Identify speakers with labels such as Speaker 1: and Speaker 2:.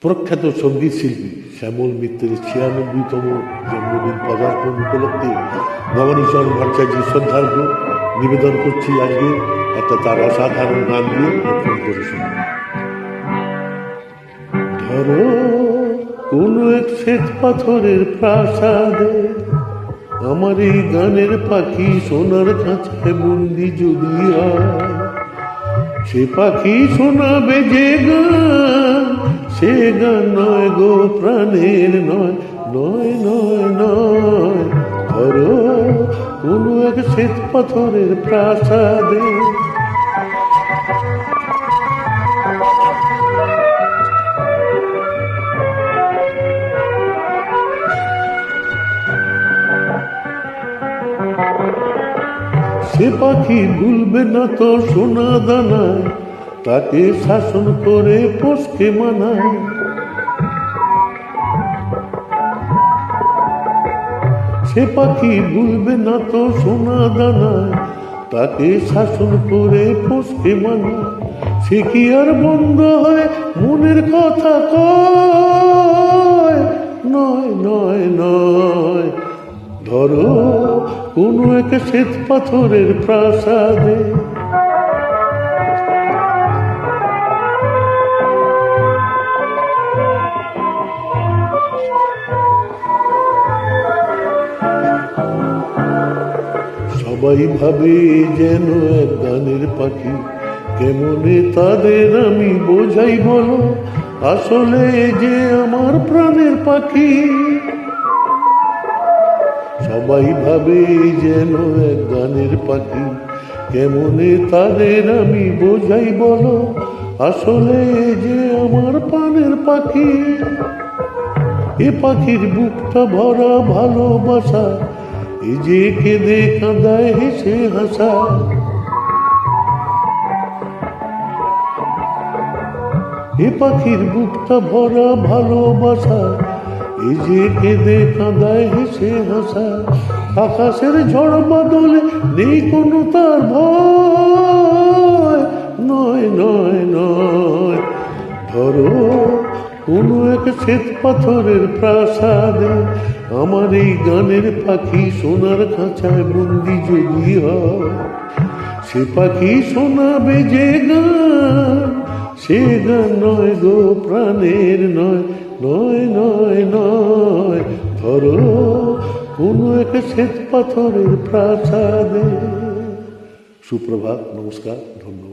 Speaker 1: প্রখ্যাত সঙ্গীত শিল্পী শ্যামল মিত্রের ৯৬তম জন্মদিন পদার্পণ উপলক্ষে নবানীচরণ ভট্টাচার্যের শ্রদ্ধার্ঘ্য নিবেদন করছি আজকে একটা তার অসাধারণ গান দিয়ে রক্ষণ করে শুনুন। ধরো কোনো এক শ্বেত পাথরের প্রাসাদে আমার এই গানের পাখি সোনার কাছে বন্দি যদি হয়, সে পাখি শোনাবে যে গান, সে গান নয় গো প্রাণের নয়, নয় নয় নয়। ধরো কোনো এক শ্বেত পাথরের প্রাসাদে সে পাখি ভুলবে না তো সোনা দানায়, তাকে শাসন করে পোষকে মানায়। সে পাখি ভুলবে না তো সোনা দানায়, তাকে শাসন করে পোষকে মানায়। সে কি আর বন্ধ হয় মনের কথা কয়, নয় নয় নয়। ধরো কোনো এক শ্বেত পাথরের প্রাসাদে সবাই ভাবে যেন এক গানের পাখি, কেমনে তাদের আমি বোঝাই বলো, আসলে যে আমার প্রাণের পাখি। সবাই ভাবে যেন এক গানের পাখি, কেমনে তাদের আমি বোঝাই বলো, আসলে যে আমার প্রাণের পাখি। এ পাখির বুকটা ভরা ভালোবাসা, এ যে কেঁদে কাঁদায় হেসে হাসা। এ পাখির বুকটা ভরা ভালোবাসা, এ যে কেঁদে কাঁদায় হেসে হাসা। আকাশের ঝড় বাদলে নেই কোনো তার ভয়, নয় নয় নয়। ধরো কোনো এক শ্বেত পাথরের প্রাসাদে আমার এই গানের পাখি সোনার খাঁচায় বন্দি যদি হয়, সে পাখি শোনাবে যে গান, সে গান নয় গো প্রাণের নয়, নয় নয় নয়। ধরো কোনো এক শ্বেত পাথরের প্রাসাদে। সুপ্রভাত, নমস্কার, ধন্যবাদ।